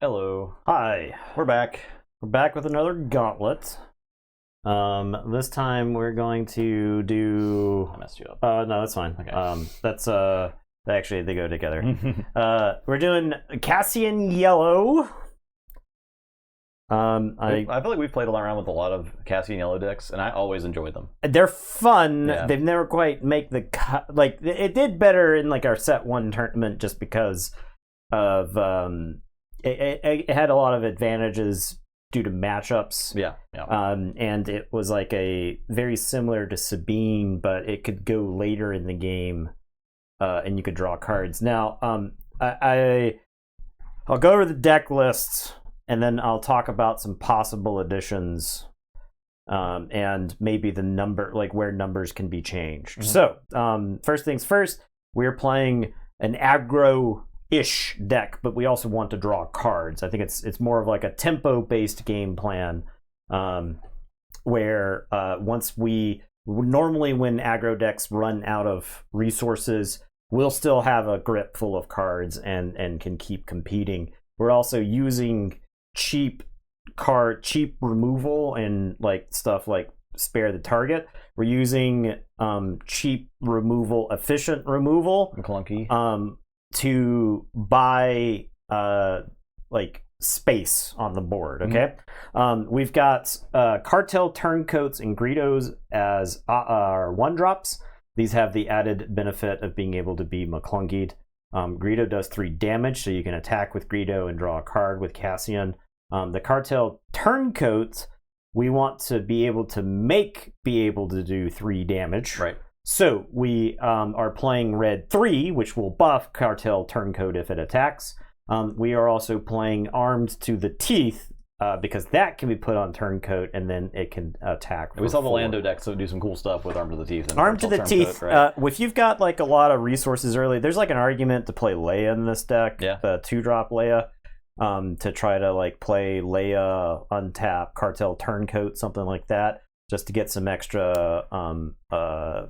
Hello. Hi, We're back. we're back with another gauntlet. This time we're going to do. I messed you up. No, that's fine. Okay. That's actually they go together. We're doing Cassian Yellow. I feel like we've played around with a lot of Cassian Yellow decks, and I always enjoy them. They're fun. Yeah. They've never quite make the cut. Like it did better in like our set one tournament just because of it had a lot of advantages due to matchups. Yeah. And it was like a very similar to Sabine, but it could go later in the game, and you could draw cards. Now, I'll go over the deck lists, and then I'll talk about some possible additions, and maybe the number, like where numbers can be changed. Mhm. So, first things first, we're playing an aggro-ish deck, but we also want to draw cards. I think it's more of like a tempo-based game plan, where once normally when aggro decks run out of resources, we'll still have a grip full of cards and can keep competing. We're also using cheap removal and like stuff like spare the target. We're using cheap removal, efficient removal, McClunky. to buy like space on the board. Okay. We've got cartel turncoats and Greedos as our 1-drops. These have the added benefit of being able to be McClunkied. Greedo does 3 damage, so you can attack with Greedo and draw a card with Cassian. The cartel turncoats, we want to be able to be able to do 3 damage. Right. So we are playing red 3, which will buff cartel turncoat if it attacks. We are also playing armed to the teeth, because that can be put on turncoat and then it can attack. We saw the 4. Lando deck, so do some cool stuff with Arm to the Teeth. And Armed to the Cartel teeth. Turncoat, right? If you've got like a lot of resources early, there's like an argument to play Leia in this deck. Yeah. The 2-drop Leia. To try to like play Leia, untap, cartel turncoat, something like that, just to get some extra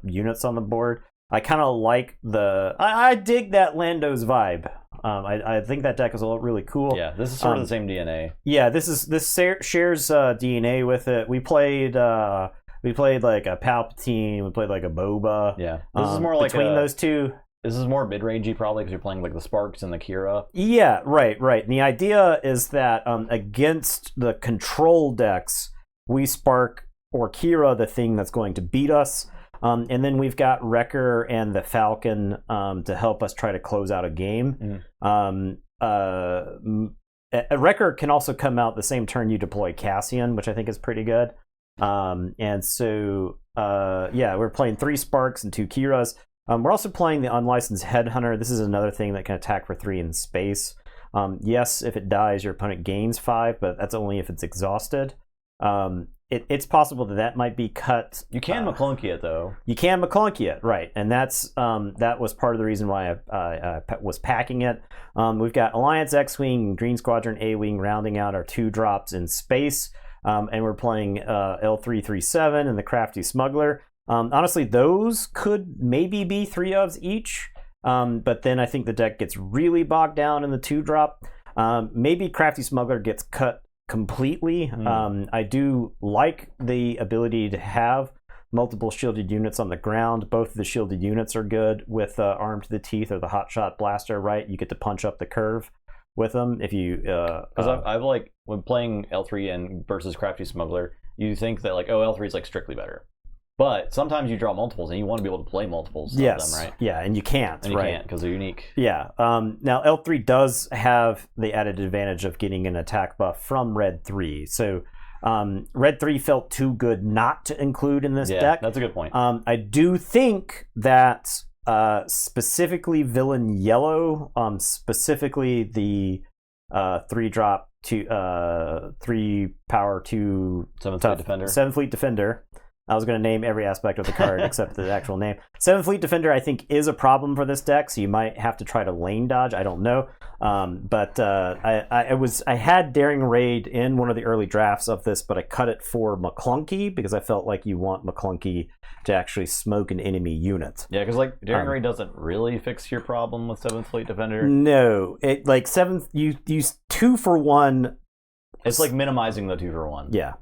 units on the board. I kind of like I dig that Lando's vibe. I think that deck is really cool. Yeah, this is sort of the same DNA. Yeah, this shares DNA with it. We played like a Palpatine. We played like a Boba. Yeah, this is more like between those two. This is more mid-rangey probably because you're playing like the Sparks and the Kira. Yeah, right. And the idea is that against the control decks, we Spark or Kira the thing that's going to beat us. And then we've got Wrecker and the Falcon to help us try to close out a game. A Wrecker can also come out the same turn you deploy Cassian, which I think is pretty good. And so, we're playing 3 Sparks and 2 Kiras. We're also playing the Unlicensed Headhunter. This is another thing that can attack for 3 in space. Yes, if it dies, your opponent gains 5, but that's only if it's exhausted. It's possible that might be cut. You can McClunky it though. You can McClunky it, right? And that's that was part of the reason why I was packing it. We've got Alliance X-Wing, Green Squadron A-Wing rounding out our 2-drops in space, and we're playing L337 and the Crafty Smuggler. Honestly, those could maybe be 3 ofs each, but then I think the deck gets really bogged down in the 2-drop. Maybe Crafty Smuggler gets cut completely. I do like the ability to have multiple shielded units on the ground. Both of the shielded units are good with Armed to the Teeth or the Hotshot Blaster, right? You get to punch up the curve with them if you... Because I've like, when playing L3 and versus Crafty Smuggler, you think that like, oh, L3 is like strictly better. But sometimes you draw multiples, and you want to be able to play multiples of them, right? Yeah, and you can't, and you right? can't because they're unique. Yeah. Now, L3 does have the added advantage of getting an attack buff from Red 3. So Red 3 felt too good not to include in this deck. That's a good point. I do think that specifically Villain Yellow, specifically the 3-drop to 3 power 2 7 Fleet Defender. 7 Fleet Defender. I was going to name every aspect of the card except the actual name. 7th Fleet Defender, I think, is a problem for this deck, so you might have to try to lane dodge. I don't know. But I had Daring Raid in one of the early drafts of this, but I cut it for McClunky because I felt like you want McClunky to actually smoke an enemy unit. Yeah, because like Daring Raid doesn't really fix your problem with 7th Fleet Defender. No, it like 7th. You use 2 for 1. It's like minimizing the 2 for 1. Yeah.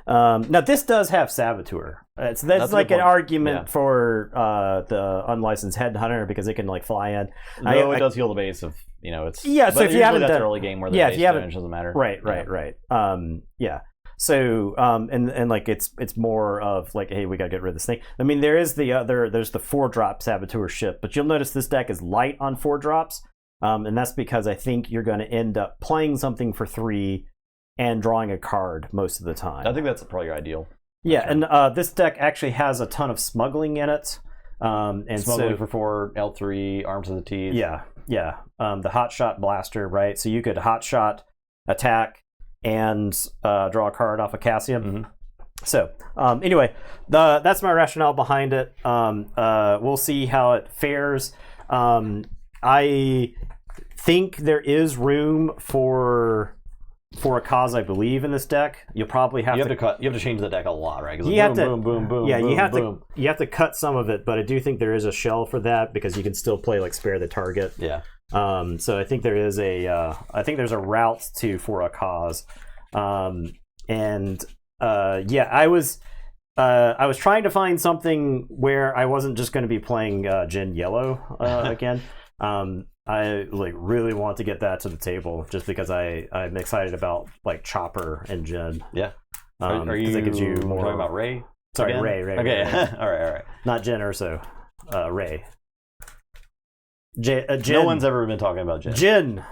Now this does have Saboteur. That's like an argument for the unlicensed headhunter because it can like fly in. No, it does heal the base of it's So if you haven't done early game where the base damage doesn't matter. Right. So and like it's more of like, hey, we gotta get rid of this thing. I mean, there's the 4-drop Saboteur ship, but you'll notice this deck is light on 4-drops, and that's because I think you're going to end up playing something for 3 and drawing a card most of the time. I think that's probably your ideal. Yeah, and this deck actually has a ton of smuggling in it. And smuggling for 4, L3, Arms of the Teeth. Yeah. The Hot Shot Blaster, right? So you could Hot Shot, attack, and draw a card off of Cassian. Mm-hmm. So anyway, that's my rationale behind it. We'll see how it fares. I think there is room for a cause, I believe, in this deck. You'll probably have to cut. You have to change the deck a lot, right? You have to boom. Yeah, boom, you have boom. you have to cut some of it, but I do think there is a shell for that because you can still play like Spare the Target. Yeah. So I think there is there's a route for a cause, I was trying to find something where I wasn't just going to be playing Jin Yellow again. I like really want to get that to the table just because I'm excited about like Chopper and Jin. Yeah. Are you gives you more... talking about Ray? Sorry, again? Ray. Okay. All right. Not Jin Urso. Ray. Jin. No one's ever been talking about Jin.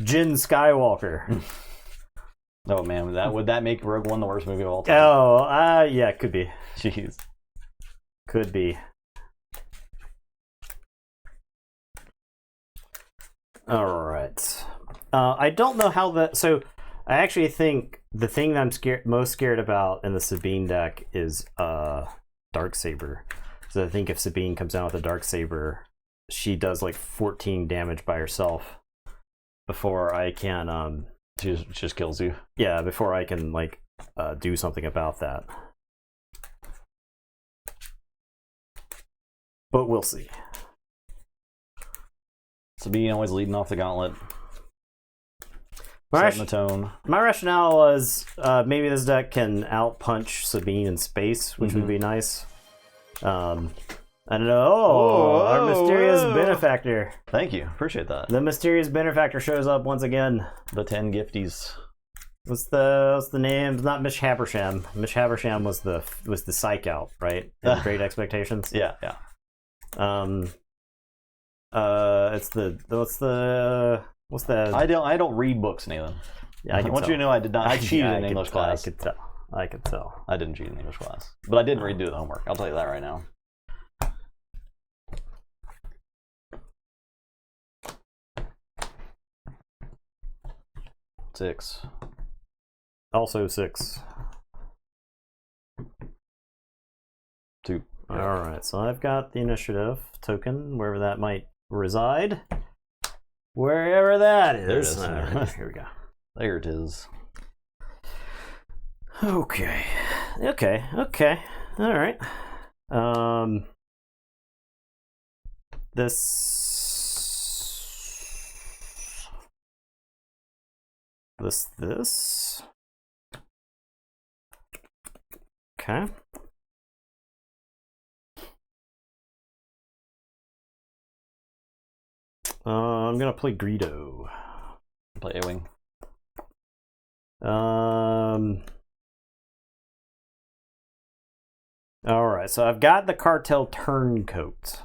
Jin Skywalker. Oh man, would that make Rogue One the worst movie of all time? Oh, yeah, could be. Jeez. Could be. All right. I don't know how that. So, I actually think the thing that I'm most scared about in the Sabine deck is Darksaber. So I think if Sabine comes down with a Darksaber, she does like 14 damage by herself before I can. She just kills you. Yeah, before I can like do something about that. But we'll see. Sabine always leading off the gauntlet. Setting the tone. My rationale was maybe this deck can outpunch Sabine in space, which would be nice. I don't know. Our mysterious benefactor. Thank you. Appreciate that. The mysterious benefactor shows up once again. The 10 gifties. What's the name? It's not Mish Habersham. Mish Habersham was the psych out, right? In Great Expectations. Yeah. It's what's the I don't read books, Nathan. Yeah, I want you to know I did not. I cheated in English class. I could tell. I didn't cheat in English class, but I didn't redo the homework. I'll tell you that right now. Six. Also 6. 2. All right, so I've got the initiative token, wherever that might reside. Wherever that is. There it is. Right, here we go. There it is. Okay. All right. This. Okay. I'm gonna play Greedo. Play A-Wing. Alright, so I've got the Cartel Turncoat.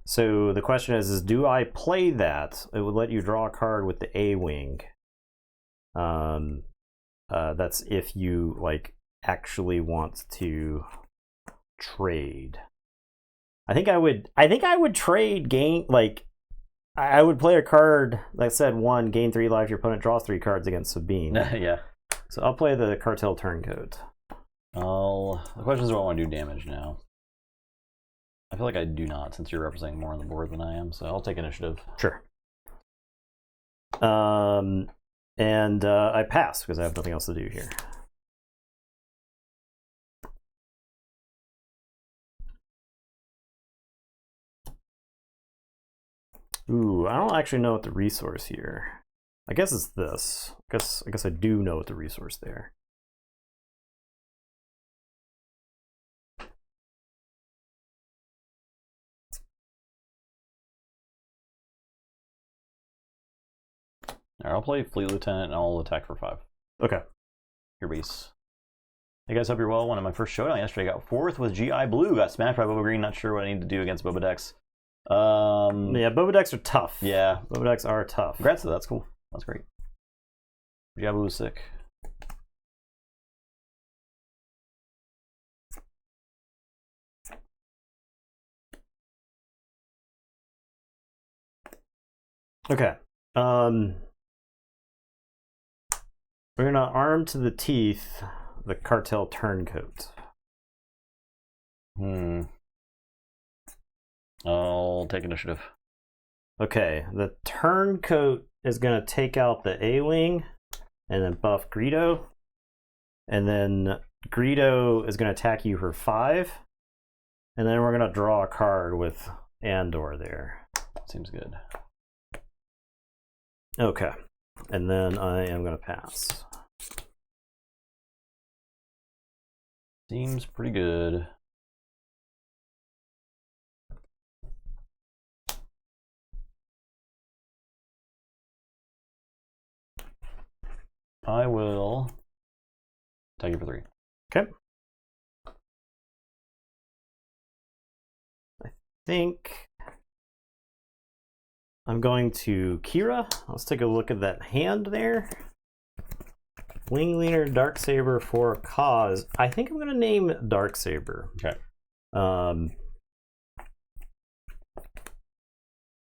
So the question is do I play that? It would let you draw a card with the A-Wing. That's if you like actually want to trade. I think I would trade I would play a card like I said, 1, gain 3 life, your opponent draws 3 cards against Sabine. Yeah. So I'll play the Cartel Turncoat. The question is, do I want to do damage now? I feel like I do not, since you're representing more on the board than I am, so I'll take initiative. Sure. And I pass because I have nothing else to do here. Ooh, I don't actually know what the resource here. I guess it's this. I guess I do know what the resource there. Alright, I'll play Fleet Lieutenant and I'll attack for 5. Okay. Your base. Hey guys, hope you're well. One of my first showdown yesterday. Got 4th with GI Blue. Got smashed by Boba Green. Not sure what I need to do against Boba Decks. Yeah, Boba Decks are tough. Yeah. Boba Decks are tough. Congrats, that's cool. That's great. GI Blue is sick. Okay. We're gonna arm to the teeth the cartel turncoat. I'll take initiative. Okay, the turncoat is gonna take out the A-wing and then buff Greedo. And then Greedo is gonna attack you for 5. And then we're gonna draw a card with Andor there. Seems good. Okay. And then I am gonna pass. Seems pretty good. I will take it for 3. Okay. I think I'm going to Kira. Let's take a look at that hand there. Wing Leader, Darksaber for a cause. I think I'm going to name Darksaber. Okay.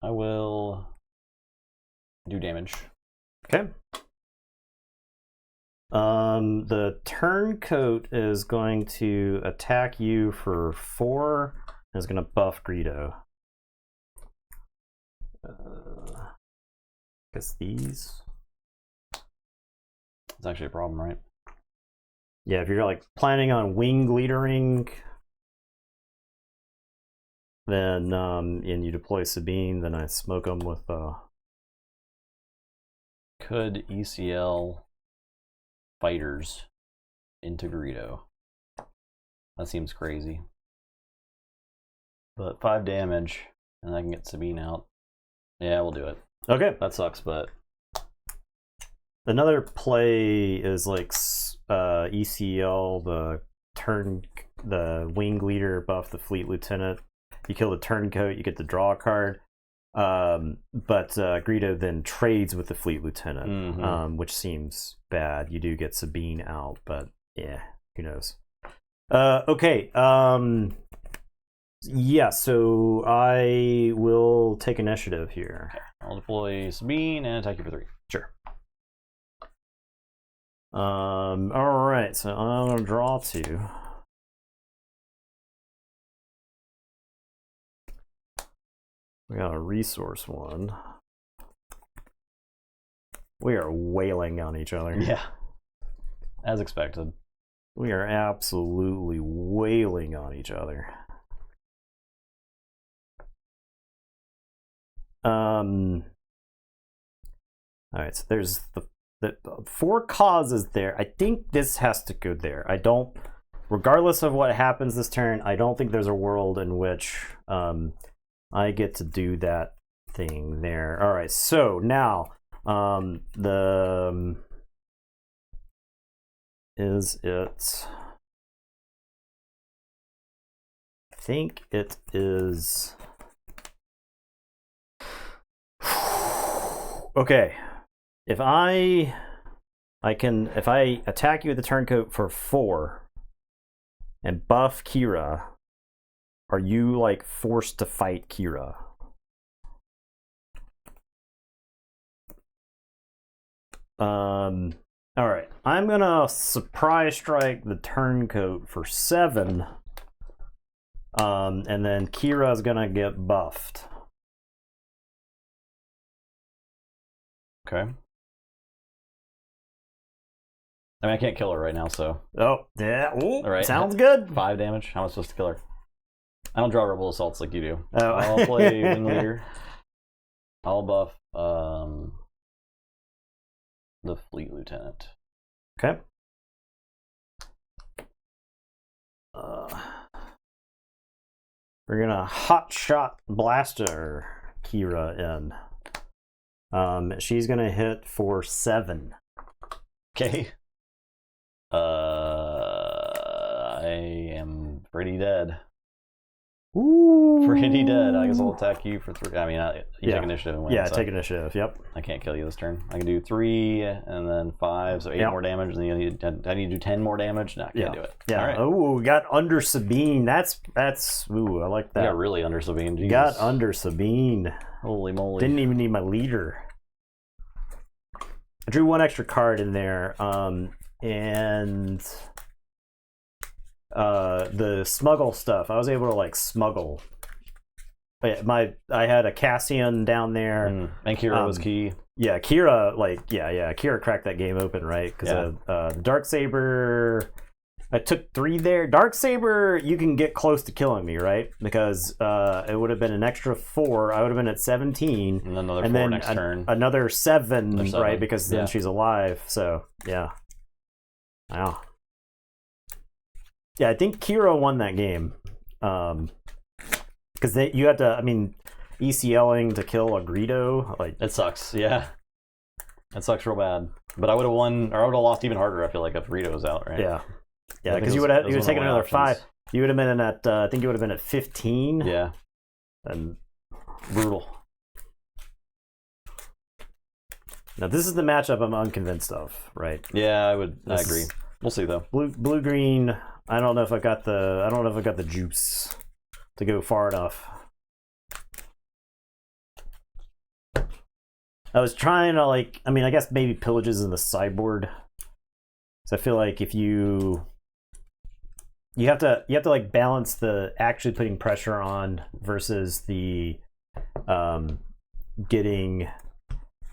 I will do damage. Okay. The turncoat is going to attack you for 4 and is going to buff Greedo. Guess these. It's actually a problem, right? Yeah, if you're like planning on wing leadering, then and you deploy Sabine, then I smoke them with Could ECL fighters into Greedo? That seems crazy. But 5 damage, and I can get Sabine out. Yeah, we'll do it. Okay. That sucks, but another play is like ECL, the wing leader buff the fleet lieutenant. You kill the turncoat, you get to draw a card. But Greedo then trades with the fleet lieutenant, which seems bad. You do get Sabine out, but yeah, who knows? Okay. Yeah, so I will take initiative here. Okay. I'll deploy Sabine and attack you for 3. Sure. All right, so I'm gonna draw 2. We got a resource 1. We are wailing on each other. Yeah, as expected. We are absolutely wailing on each other. All right, so there's the 4 causes there. I think this has to go there. I don't, regardless of what happens this turn, I don't think there's a world in which I get to do that thing there. All right, so now is it? I think it is. Okay, if I attack you with the turncoat for 4 and buff Kira, are you like forced to fight Kira? All right, I'm gonna surprise strike the turncoat for 7. And then Kira's gonna get buffed. Okay. I mean, I can't kill her right now, so. Oh, yeah. Ooh, All right. Sounds good. 5 damage. How am I supposed to kill her? I don't draw rebel assaults like you do. Oh. I'll play wing leader. I'll buff the fleet lieutenant. Okay. We're gonna hot shot blaster Kira in. She's gonna hit for 7. Okay. I am pretty dead. Ooh. Pretty dead. I guess I'll attack you for 3. I mean, you take initiative and win. Yeah, so take initiative. Yep. I can't kill you this turn. I can do 3 and then 5, so 8 more damage. And then I need to do 10 more damage. No, I can't do it. Yeah. All right. Oh, we got under Sabine. That's. Ooh, I like that. You got really under Sabine. Jesus. Got under Sabine. Holy moly! Didn't even need my leader. I drew 1 extra card in there, and the smuggle stuff. I was able to like smuggle. I had a Cassian down there, and Kira was key. Yeah, Kira, Kira cracked that game open, right? Because Darksaber, I took 3 there. Darksaber, you can get close to killing me, right? Because it would have been an extra 4. I would have been at 17, and another 4 next turn. Another 7, right? Because then she's alive. So yeah, wow. Yeah, I think Kira won that game. Because you had to, I mean, ECLing to kill a Greedo, like it sucks. Yeah, it sucks real bad. But I would have won, or I would have lost even harder. I feel like if Greedo was out, right? Yeah, yeah, because you would have taken another options. 5. You would have been at, I think you would have been at 15. Yeah, and brutal. Now this is the matchup I'm unconvinced of, right? Yeah, I agree. We'll see though. Blue green. I don't know if I got the juice to go far enough. I was trying to I guess maybe pillages in the sideboard. So I feel like if you have to like balance the actually putting pressure on versus the getting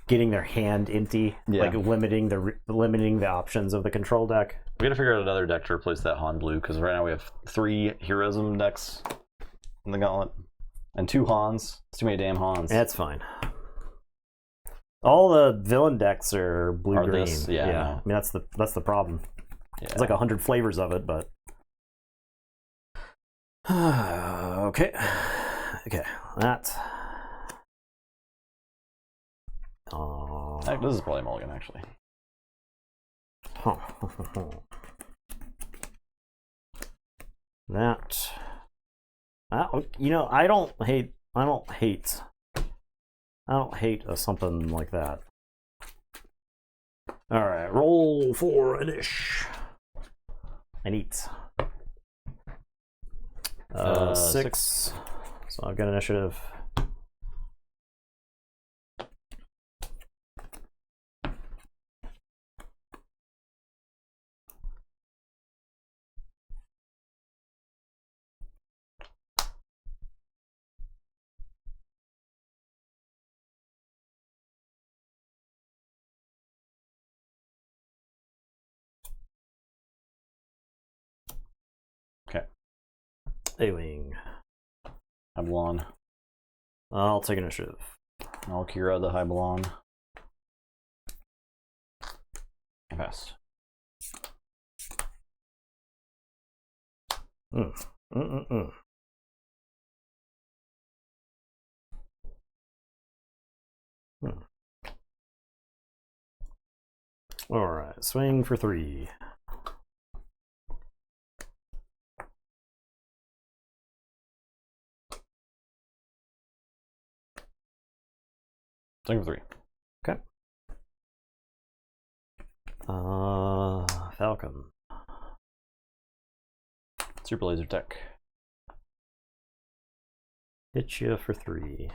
their hand empty, like limiting the options of the control deck. We gotta figure out another deck to replace that Han blue, because right now we have 3 heroism decks in the gauntlet and 2 Hans. It's too many damn Hans. That's fine. All the villain decks are blue green. Yeah. I mean that's the problem. Yeah. There's like 100 flavors of it, but okay. That. This is probably mulligan, actually. That. You know, I don't hate something like that. All right, roll for an ish. And eat. 6. So I've got initiative. Okay. A-wing. Hybelon. I'll take initiative. I'll Kira the Hybelon. I pass. All right, swing for 3. Swing for 3. Okay. Falcon. Super laser tech. Hit you for 3.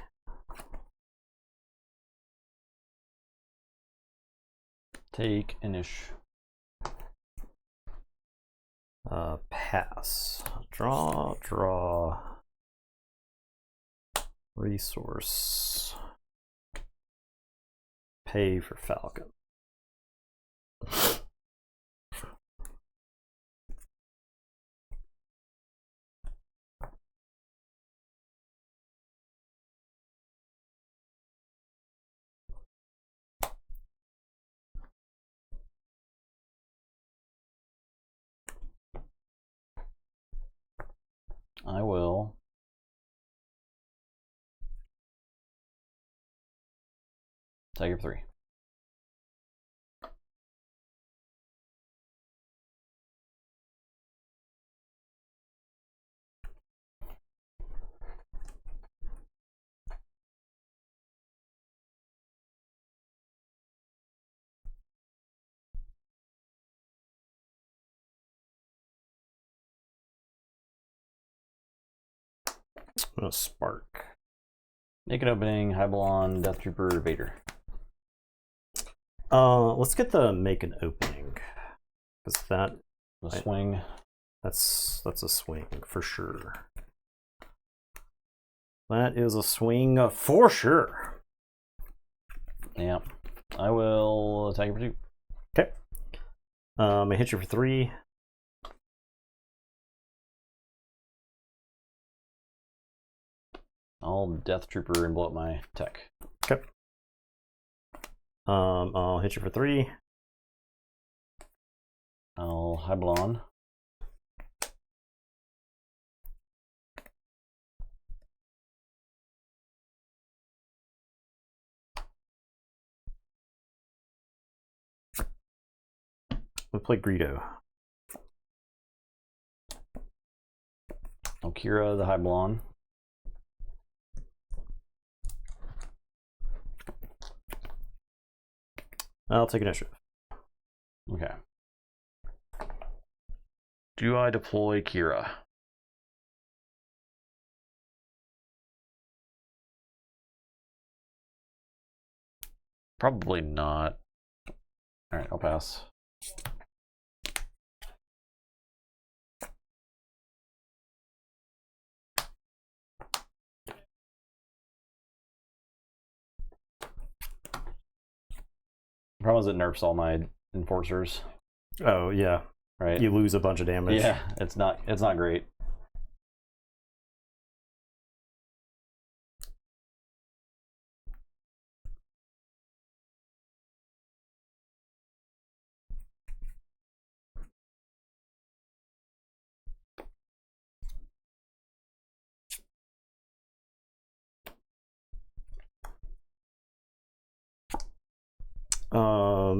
Take an ish. Pass. Draw. Resource. Pay for Falcon. I will Tiger 3. I'm gonna spark. Naked opening, Hybelon, Death Trooper, Vader. Let's get the make an opening, because that A swing. that's a swing for sure. That is a swing for sure. Yeah. I will attack you for 2. Okay. I hit you for 3. I'll Death Trooper and blow up my tech. Okay. I'll hit you for 3. I'll Hybelon. We'll play Greedo. I'll Kira the Hybelon. I'll take initiative. Okay. Do I deploy Kira? Probably not. Alright, I'll pass. The problem is it nerfs all my enforcers, Oh yeah, right? you lose a bunch of damage. Yeah, it's not great.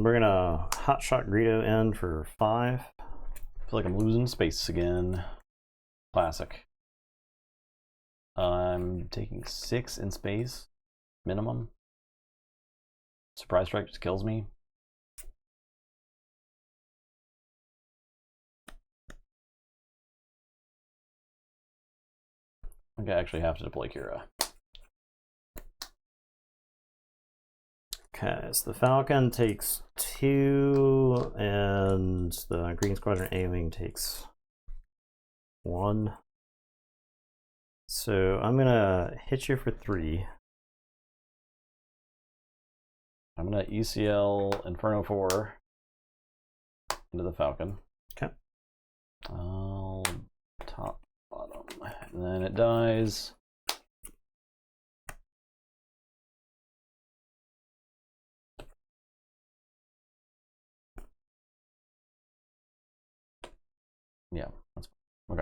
We're gonna hotshot Greedo in for 5. I feel like I'm losing space again. Classic. I'm taking 6 in space, minimum. Surprise strike just kills me. I think I actually have to deploy Kira. Okay, so the Falcon takes 2, and the Green Squadron A-Wing takes 1. So I'm gonna hit you for 3. I'm gonna ECL Inferno 4 into the Falcon. Okay. I'll top bottom, and then it dies. Yeah, that's okay.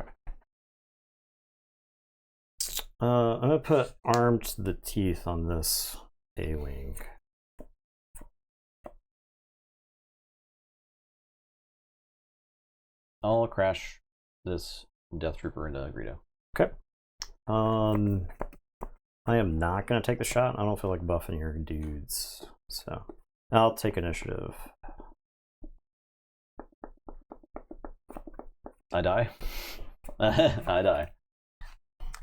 I'm gonna put armed to the teeth on this A-Wing. I'll crash this Death Trooper into Greedo. Okay. I am not gonna take the shot. I don't feel like buffing your dudes, so I'll take initiative. I die. I die.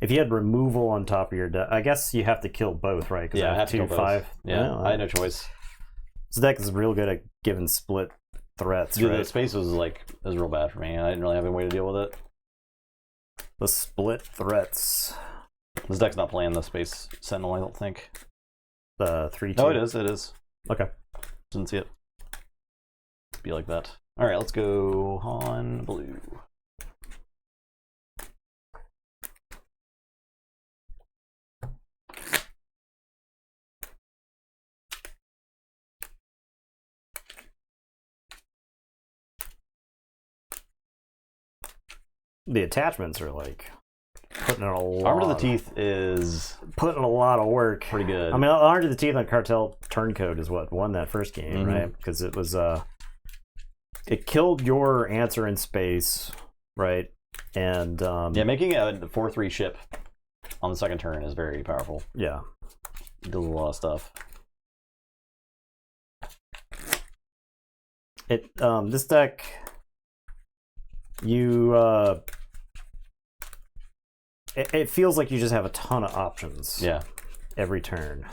If you had removal on top of your deck, I guess you have to kill both, right? Yeah, I have to kill both. 5. Yeah, I had no choice. This deck is real good at giving split threats. Dude, right? the space was real bad for me. I didn't really have any way to deal with it. The split threats. This deck's not playing the Space Sentinel, I don't think. The 3/2. No, it is. It is. Okay. Didn't see it. Be like that. All right, let's go Han blue. The attachments are like putting in a lot. Armor to the Teeth is putting a lot of work. pretty good. I mean, Armor to the Teeth on Cartel Turncoat is what won that first game, Mhm. right? Because it was it killed your answer in space, right? And yeah, making a 4/3 ship on the second turn is very powerful. yeah. It does a lot of stuff. It this deck, you it feels like you just have a ton of options. Yeah. Every turn.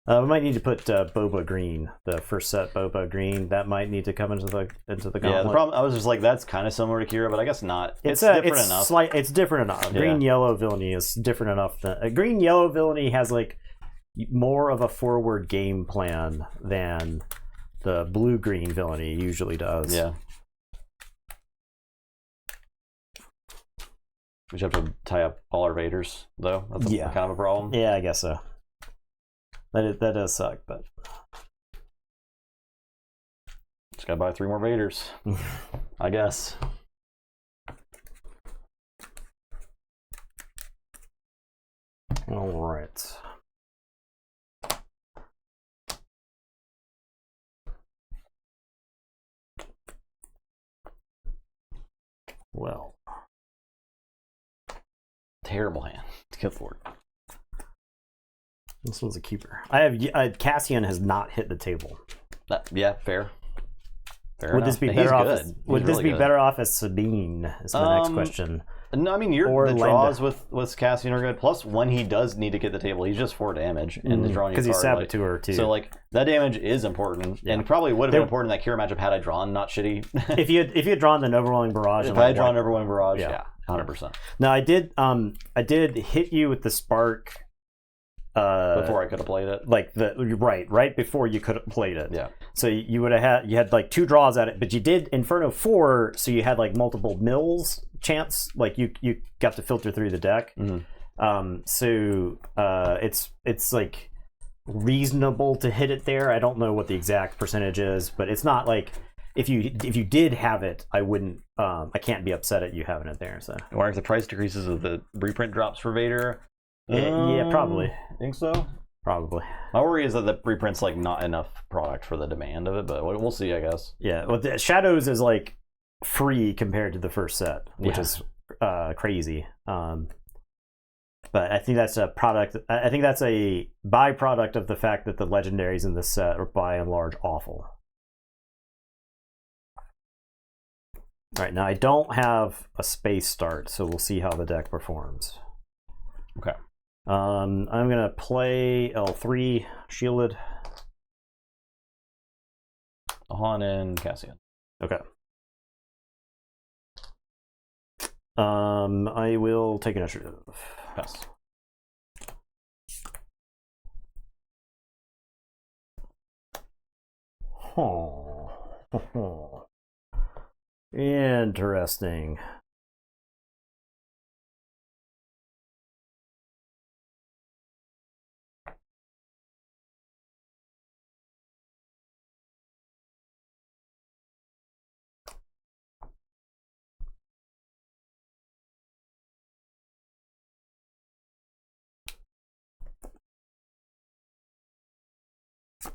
We might need to put Boba Green, the first set Boba Green. That might need to come into the gauntlet. Yeah, the problem, I was just like, that's kind of similar to Kira, but I guess not. It's different enough. It's different enough. Yeah. Green yellow villainy is different enough. That green yellow villainy has like more of a forward game plan than the blue green villainy usually does. Yeah. We should have to tie up all our Vaders, though. That's kind of a problem. Yeah, I guess so. That does suck, but just gotta buy 3 more Vaders, I guess. All right. Well, Terrible hand. Good lord. this one's a keeper. I have Cassian has not hit the table. Yeah, fair. Fair Would enough. this be He's better off? good. As, He's would this really be good. better off as Sabine? Is my next question. No, I mean Or the Lenda. draws with Cassian are good. Plus, when he does need to get the table, he's just 4 damage and is drawing Because he's card, like- Saboteur too. So like that damage is important, and probably would have been important in that Kira matchup had I drawn not shitty. if you had drawn the Overwhelming Barrage, If and I had drawn Overwhelming Barrage, Yeah. yeah, 100%. No, I did hit you with the spark Before I could have played it. like right before you could have played it. Yeah. So you would have had like 2 draws at it, but you did Inferno 4, so you had like multiple mills chance, like you got to filter through the deck. Mhm. So it's like reasonable to hit it there. I don't know what the exact percentage is, but it's not like if you did have it, I wouldn't I can't be upset at you having it there. So I wonder if the price decreases of the reprint drops for Vader. yeah, probably. Think so? Probably. My worry is that the reprint's like not enough product for the demand of it, but we'll see, I guess. Yeah, well, the Shadows is like free compared to the first set, which Yeah. is crazy. But I think that's a product. I think that's a byproduct of the fact that the legendaries in this set are by and large awful. All right, now I don't have a space start, so we'll see how the deck performs. Okay. I'm gonna play L3 shielded. Han and Cassian. Okay. I will take initiative. Pass. Oh. Interesting.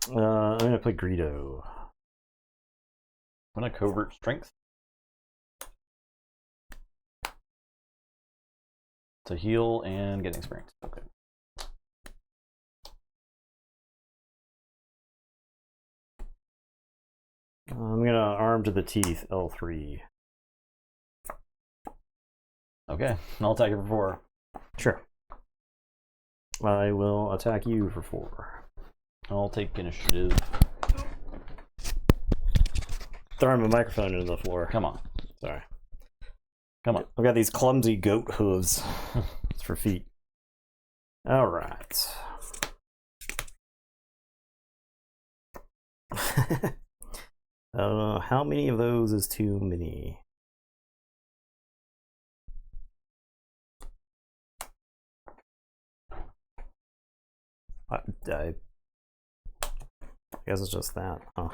I'm gonna play Greedo. I'm gonna covert strength. To heal and get experience. Okay. I'm gonna arm to the teeth L3. Okay, I'll attack you for 4. Sure. I will attack you for 4. I'll take initiative. throwing my microphone into the floor. Come on. Sorry. Come on. I've got these clumsy goat hooves. It's for feet. All right. How many of those is too many? I guess it's just that. Huh.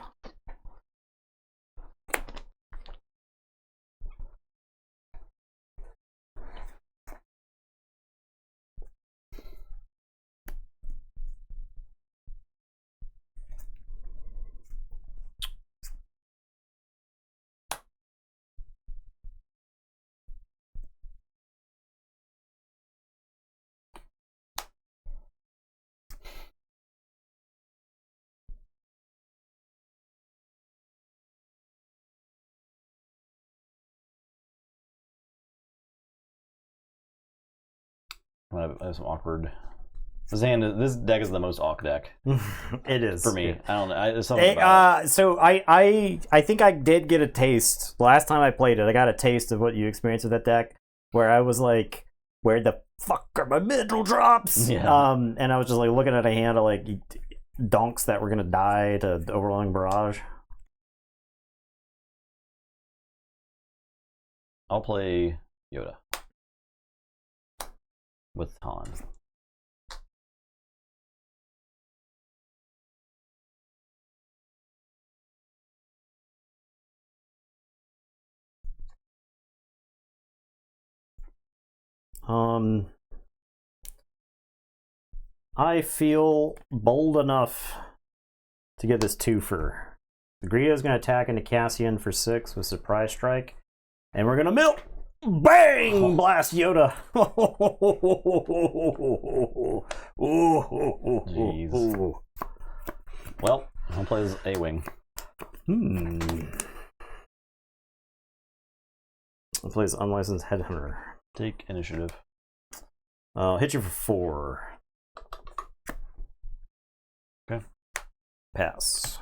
I have some awkward. This deck is the most awk deck. It is for me. Yeah. I don't know. There's something about it. So I think I did get a taste last time I played it. I got a taste of what you experienced with that deck, where I was like, "Where the fuck are my mineral drops?" Yeah. And I was just like looking at a hand of like donks that were gonna die to the Overwhelming Barrage. I'll play Yoda with Han. I feel bold enough to get this twofer. Greedo's gonna attack into Cassian for 6 with Surprise Strike, and we're gonna mill. Bang! Blast Yoda. Jeez. Well, I'll play as A-Wing. I'll play as Unlicensed Headhunter. Take initiative. I'll hit you for 4. Okay. Pass.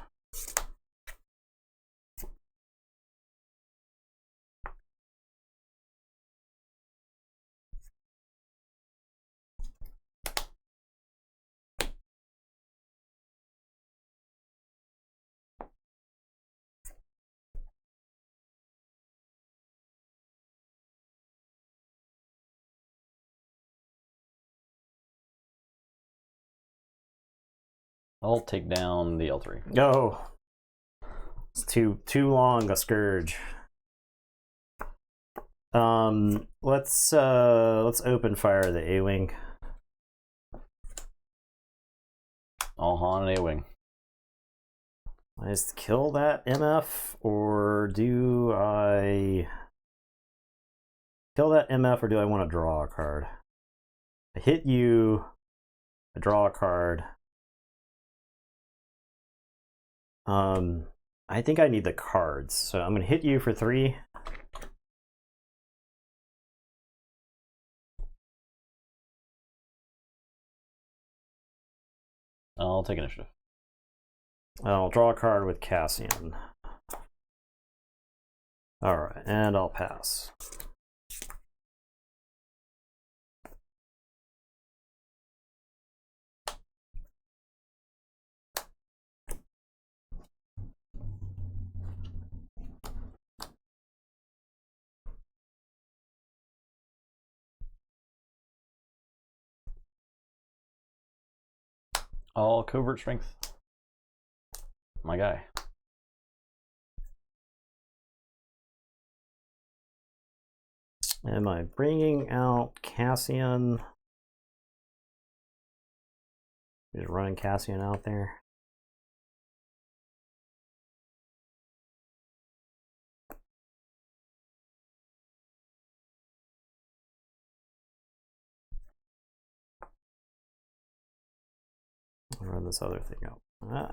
I'll take down the L3. Oh, it's too long a scourge. Let's open fire the A-Wing. All Han and A-Wing. I just kill that MF, or do I kill that MF, or do I want to draw a card? I hit you, I draw a card. I think I need the cards, so I'm gonna hit you for 3. I'll take initiative. I'll draw a card with Cassian. Alright, and I'll pass. All covert strength. My guy. Am I bringing out Cassian? Just running Cassian out there. I'll run this other thing out.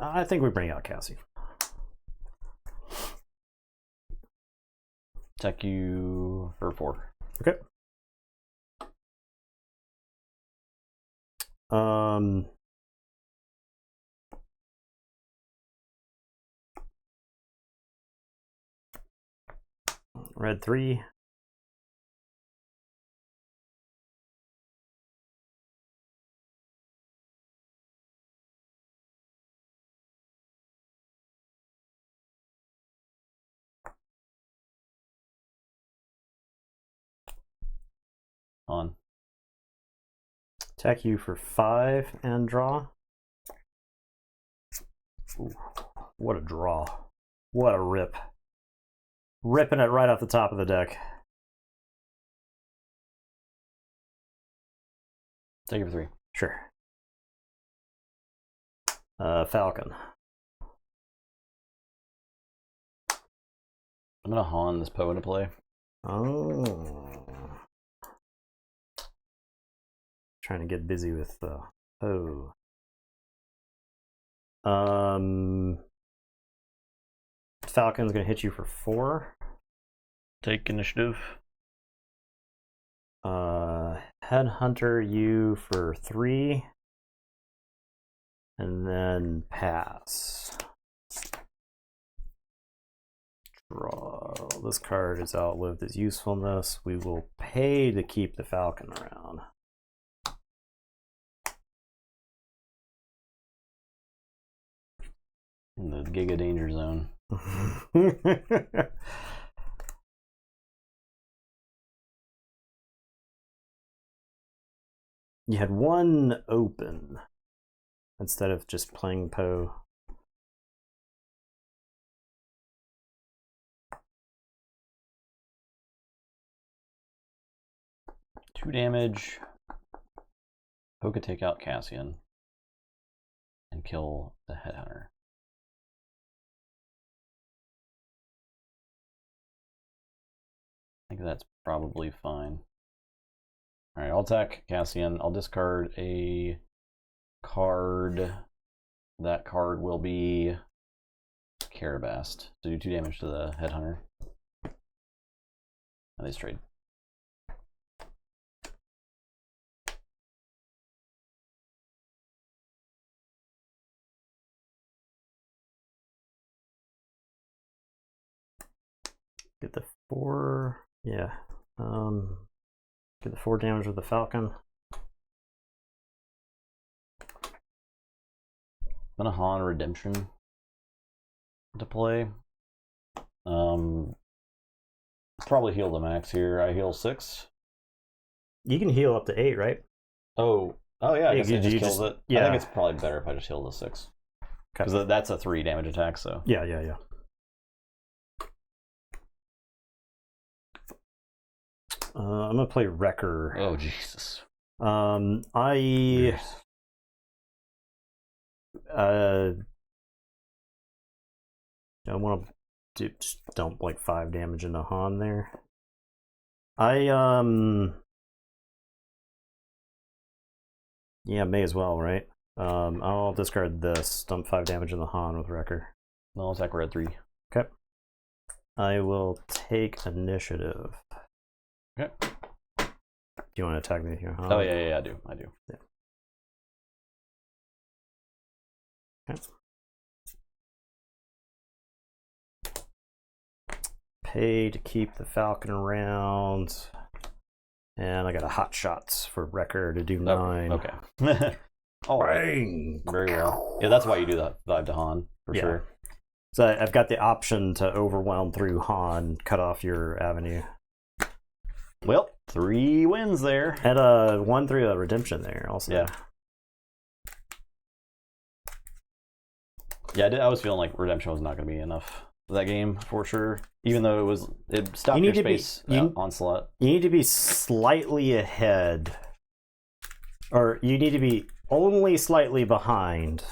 I think we bring out Cassian. Attack you for 4. Okay. Red 3. On. Attack you for 5 and draw. Ooh, what a draw. What a rip. Ripping it right off the top of the deck. Take it for 3. Sure. Falcon. I'm gonna Han this Poe into play. Oh. Trying to get busy with the Poe. Falcon's gonna hit you for 4. Take initiative. Headhunter you for 3. And then pass. Draw. This card has outlived its usefulness. We will pay to keep the Falcon around. In the Giga Danger Zone. You had 1 open instead of just playing Poe. Two damage. Poe could take out Cassian and kill the Headhunter. I think that's probably fine. Alright, I'll attack Cassian. I'll discard a card. That card will be Carabast. So do 2 damage to the Headhunter. And they trade. Get the 4. Yeah. Get the 4 damage with the Falcon. I'm gonna Han Redemption to play. Probably heal the max here. I heal 6. You can heal up to 8, right? Oh yeah, I guess it just you kills it. yeah. I think it's probably better if I just heal the 6. Because that's a 3 damage attack, so. Yeah. I'm gonna play Wrecker. Oh Jesus. I want to just dump like 5 damage into Han there. Yeah, may as well, right? I'll discard this. Dump 5 damage into Han with Wrecker. I'll attack red 3. Okay. I will take initiative. Okay. Do you want to attack me with your Han? Oh yeah, I do. Yeah. Okay. Pay to keep the Falcon around. And I got a hot shots for Wrecker to do 9. Okay. All right. Very well. Yeah, that's why you do that 5 to Han, for sure. So I've got the option to overwhelm through Han, cut off your avenue. Well, 3 wins there. And 1 through a redemption there also. Yeah. Yeah, I was feeling like redemption was not going to be enough for that game for sure. Even though it stopped your space onslaught. You need to be slightly ahead, or you need to be only slightly behind,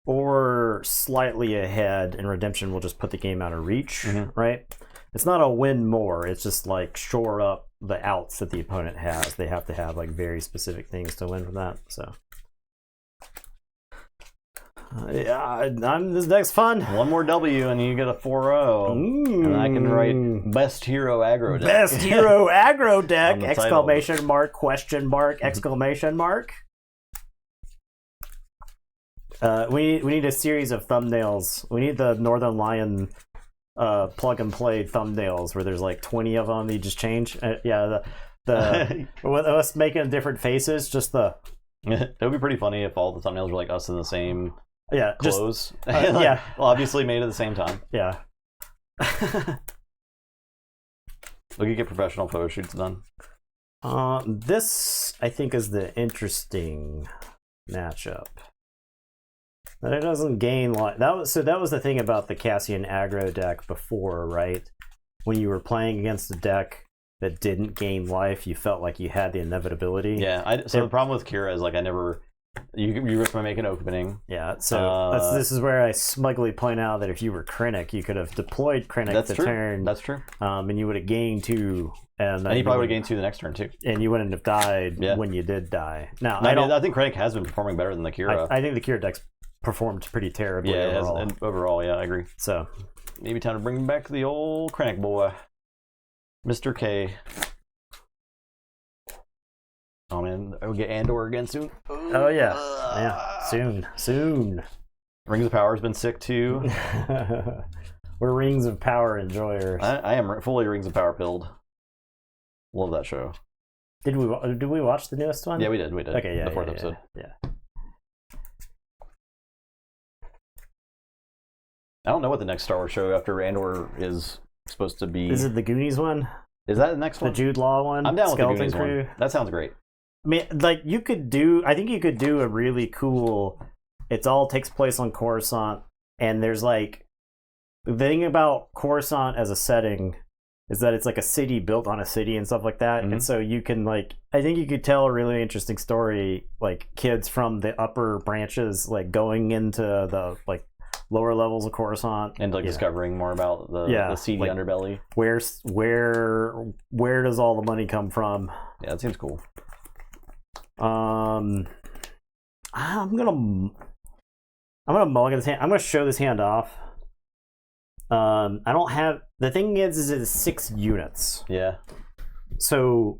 or slightly ahead, and redemption will just put the game out of reach, right? It's not a win more. It's just like shore up the outs that the opponent has. They have to have like very specific things to win from that. So. This deck's fun. 1 more W and you get a 4-0. And I can write best hero aggro deck. Best hero aggro deck! Exclamation mark, question mark, exclamation mark. We need a series of thumbnails. We need the Northern Lion plug and play thumbnails where there's like 20 of them. You just change. Yeah, the with us making different faces. Just the. It would be pretty funny if all the thumbnails were like us in the same clothes. Yeah, obviously made at the same time. Yeah. We could get professional photo shoots done. This I think is the interesting matchup. But it doesn't gain that was the thing about the Cassian aggro deck before, right? When you were playing against a deck that didn't gain life, you felt like you had the inevitability. Yeah. So the problem with Kira is like I never. You risk my making opening. Yeah, so this is where I smugly point out that if you were Krennic, you could have deployed Krennic the turn. That's true. And you would have gained 2. And you probably would have gained 2 the next turn, too. And you wouldn't have died when you did die. Now, I think Krennic has been performing better than the Kira. I think the Kira deck's performed pretty terribly overall. And overall, yeah, I agree. So maybe time to bring back the old Krennic boy. Mr. K. Oh man, we'll get Andor again soon. Oh yeah, soon. Rings of Power has been sick too. We're Rings of Power enjoyers. I am fully Rings of Power pilled. Love that show. Did we watch the newest one? Yeah, we did. Okay, yeah, the 4th episode. Yeah. I don't know what the next Star Wars show after Andor is supposed to be. Is it the Goonies one? Is that the next one? The Jude Law one? I'm down with Skeleton the Goonies Crew? one. That sounds great. I mean, like I think you could do a really cool. It all takes place on Coruscant, and there's like the thing about Coruscant as a setting is that it's like a city built on a city and stuff like that, and so you can like I think you could tell a really interesting story, like kids from the upper branches like going into the like lower levels of Coruscant and like discovering more about the seedy like, underbelly. Where does all the money come from? Yeah, that seems cool. I'm gonna mulligan this hand. I'm gonna show this hand off. I don't have the thing is it's 6 units. Yeah. So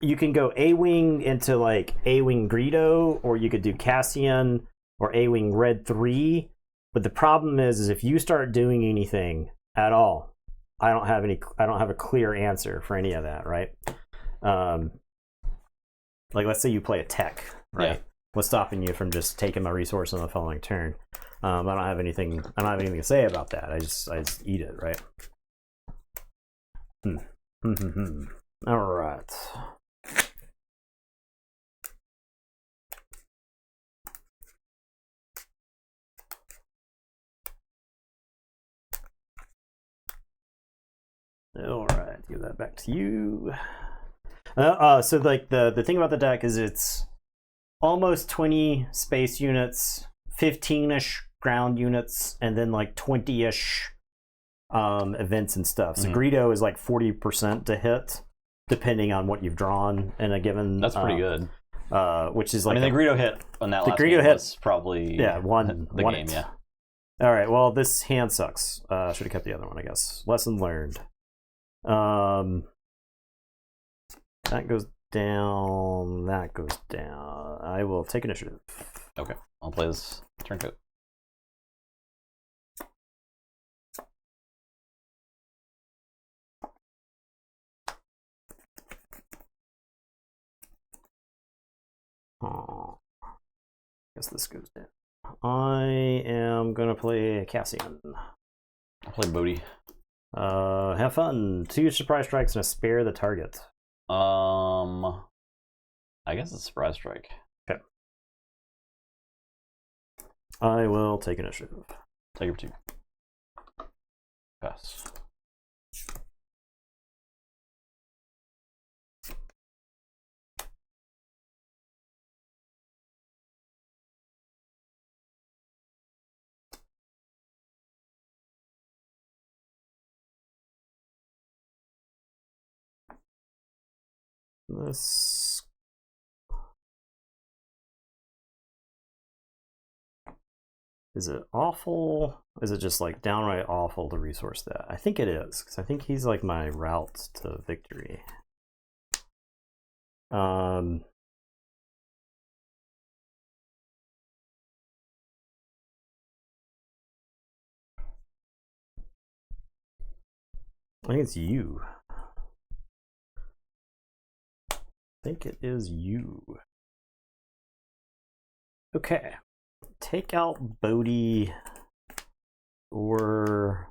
you can go A-Wing into like A-Wing Greedo, or you could do Cassian or A-Wing Red 3. But the problem is if you start doing anything at all, I don't have a clear answer for any of that, right? Like let's say you play a tech, right? Yeah. What's stopping you from just taking my resource on the following turn? I don't have anything to say about that. I just eat it, right? All right. All right, give that back to you. So like the thing about the deck is it's almost 20 space units, 15-ish ground units, and then like 20-ish events and stuff. So Greedo is like 40% to hit, depending on what you've drawn in a given. That's pretty good. Which is like the Greedo hit on that last game was probably one game. Yeah. All right. Well, this hand sucks. Should have kept the other one, I guess. Lesson learned. That goes down. That goes down. I will take initiative. Okay, I'll play this turncoat. Oh, guess this goes down. I am gonna play Cassian. I'll play Bodhi. Have fun. 2 surprise strikes and a spare the target. I guess it's surprise strike. Okay. I will take initiative. Take it for 2. Pass. This is it awful? Is it just like downright awful to resource that? I think it is, because I think he's like my route to victory. I think it's you. I think it is you. Okay. Take out Bodhi or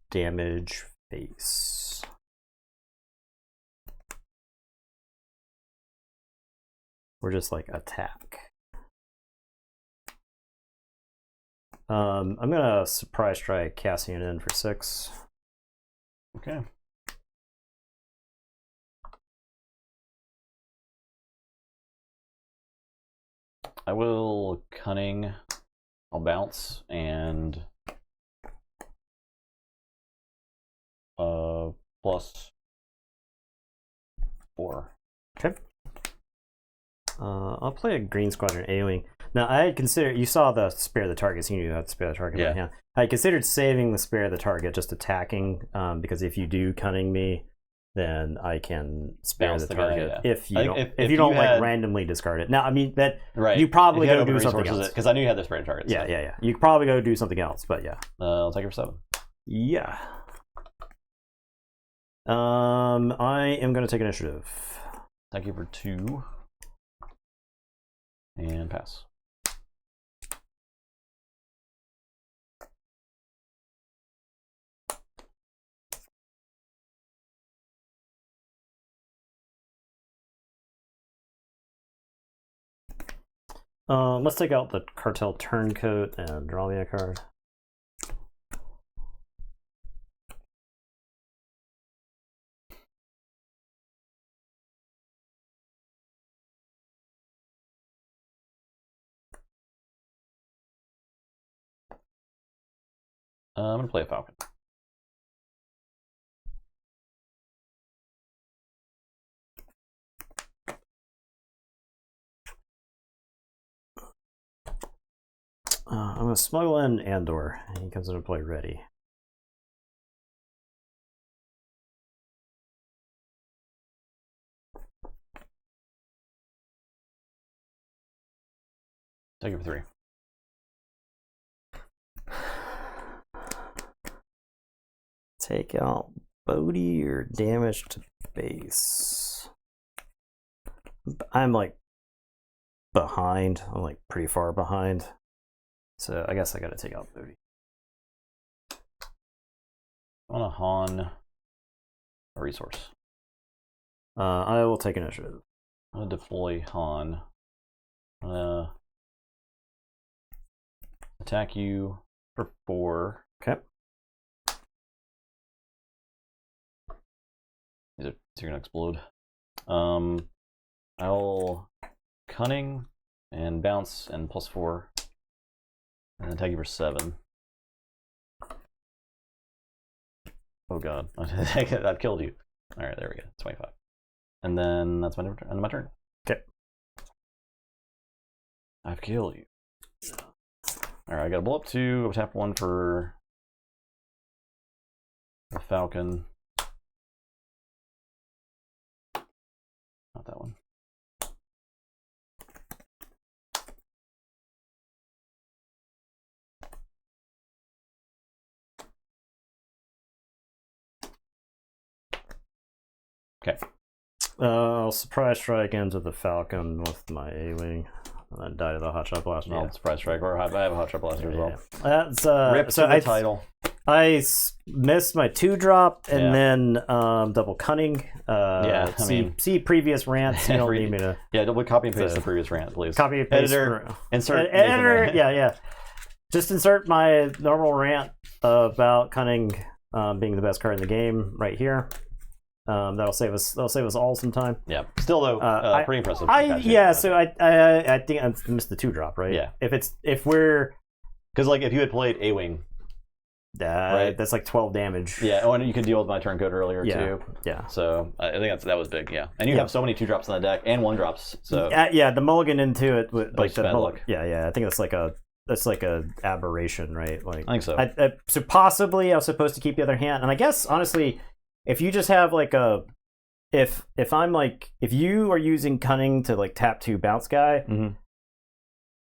damage face. Or just like attack. I'm gonna surprise strike Cassian in for 6. Okay. I will cunning. I'll bounce and +4. Okay. I'll play a Green Squadron A-Wing. Now, I had considered, you saw the spare the target, so you knew how to spare the target. Yeah. Right? I had considered saving the spare the target, just attacking, because if you do cunning me, then I can spare Bounce the the guy, target yeah. if you I don't, think if if you don't you like had- randomly discard it. Now, I mean that Right. you probably If you go had do open something resources, else. because I knew you had the spare target. Yeah, yeah, yeah. You could probably go do something else, but yeah. I'll take it for 7. Yeah. I am going to take initiative. Thank you for 2. And pass. Let's take out the Cartel Turncoat and draw me a card. I'm going to play a Falcon. I'm going to smuggle in Andor. He comes into play ready. Take it for 3. Take out Bodhi or damage to base. I'm like behind. I'm like pretty far behind. So I guess I gotta take out Bodhi. I want to Han a resource. I will take initiative. I'm going to deploy Han. I'm going to attack you for 4. Okay. These are going to explode. I'll cunning and bounce and +4. And then attack you for 7. Oh god, I've killed you. Alright, there we go. 25. And then that's my turn. Okay. I've killed you. Alright, I got a blow up 2, tap 1 for the Falcon. Not that one. Okay. I'll surprise strike into the Falcon with my A-Wing. And then die to the Hotshot Blaster. I'll surprise strike, or I have a Hotshot Blaster as well. That's Rip so to the title. I missed my 2-drop and Yeah. then double cunning. Yeah, I mean- see previous rants. You don't need me to Yeah, double copy and paste So- the previous rant, please. copy and paste. Editor, insert. Editor, Nathan. yeah. Just insert my normal rant about cunning being the best card in the game right here. That'll save us all some time. Yeah. Still though, pretty impressive. So I think I missed the 2-drop, right? Yeah. If we're Because like if you had played A-Wing, right. That's like 12 damage. yeah, oh, and you could deal with my turncoat earlier too. Yeah. So I think that was big, yeah. And you have so many 2-drops on the deck and 1-drops. So The mulligan into it with like just the bad luck. Yeah. I think that's like a aberration, right? Like I think so. so possibly I was supposed to keep the other hand, and I guess honestly, if you just have like if you are using cunning to like tap 2 bounce guy, Mhm.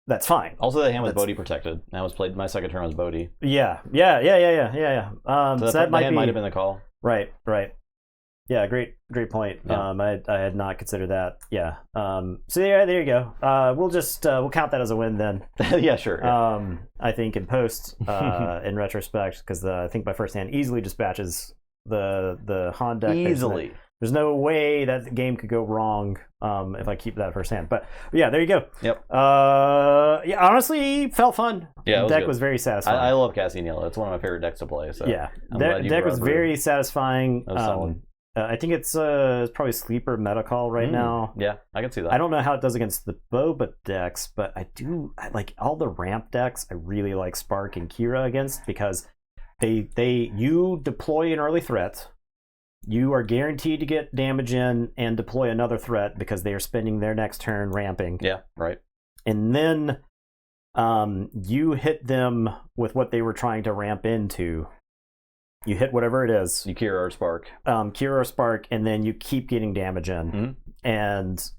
that's fine. Also, the hand was Bodhi protected. That was played. My second turn was Bodhi. Yeah. So So that might might have been the call. Right. Yeah, great point. Yeah. I had not considered that. Yeah. So yeah, there you go. We'll count that as a win then. Yeah, sure. Yeah. I think in post, in retrospect, because I think my first hand easily dispatches the Han deck. Easily. There's no way that the game could go wrong if I keep that first hand. But yeah, there you go. Yep. Yeah, honestly, felt fun. Yeah, the deck was very satisfying. I love Cassian Yellow. It's one of my favorite decks to play. So yeah, deck was very satisfying. I think it's probably sleeper meta call right now. Yeah, I can see that. I don't know how it does against the Boba decks, but I like all the ramp decks. I really like Spark and Kira against because you deploy an early threat. You are guaranteed to get damage in and deploy another threat because they are spending their next turn ramping. Yeah, right. And then you hit them with what they were trying to ramp into. You hit whatever it is. You Kira or Spark. Kira or Spark, and then you keep getting damage in. Mm-hmm. And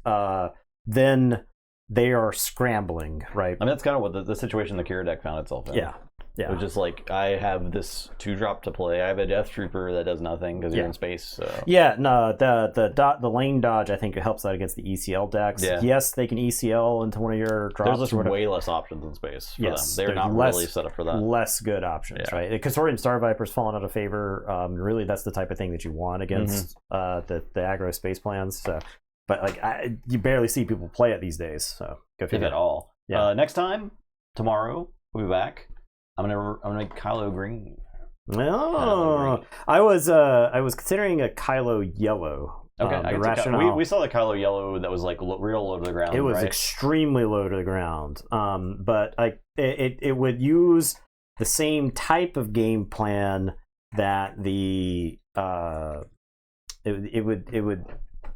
then they are scrambling, right? I mean, that's kind of what the situation the Kira deck found itself in. Yeah. It was just like, I have this 2-drop to play. I have a Death Trooper that does nothing because you're in space. So. Yeah, no, the lane dodge, I think it helps out against the ECL decks. Yeah. Yes, they can ECL into one of your drops. There's just way less options in space for them. They're not less, really set up for that. Less good options, right? Consortium Star Viper's fallen out of favor. Really, that's the type of thing that you want against the aggro space plans. So, but like, you barely see people play it these days. So go figure. If at all. Yeah. Next time, tomorrow, we'll be back. I'm gonna Kylo Green. Oh, I was considering a Kylo Yellow. Okay, the rationale. We saw the Kylo Yellow that was like real low to the ground. It was right? extremely low to the ground. But it would use the same type of game plan that the it would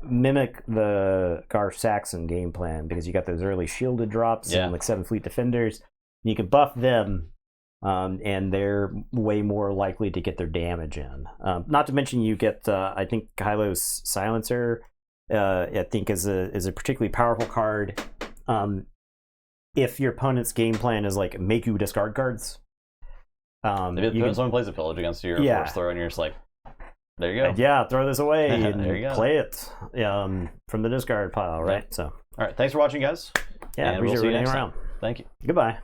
mimic the Garth Saxon game plan because you got those early shielded drops and like 7 Fleet Defenders. You can buff them. And they're way more likely to get their damage in. Not to mention, you get I think Kylo's Silencer. I think is a particularly powerful card. If your opponent's game plan is like make you discard cards, if someone plays a pillage against you, or force throw, and you're just like, there you go. Yeah, throw this away and there you go. Play it from the discard pile, right? Yeah. So, all right, thanks for watching, guys. Yeah, and we'll see you next around. time. Thank you. Goodbye.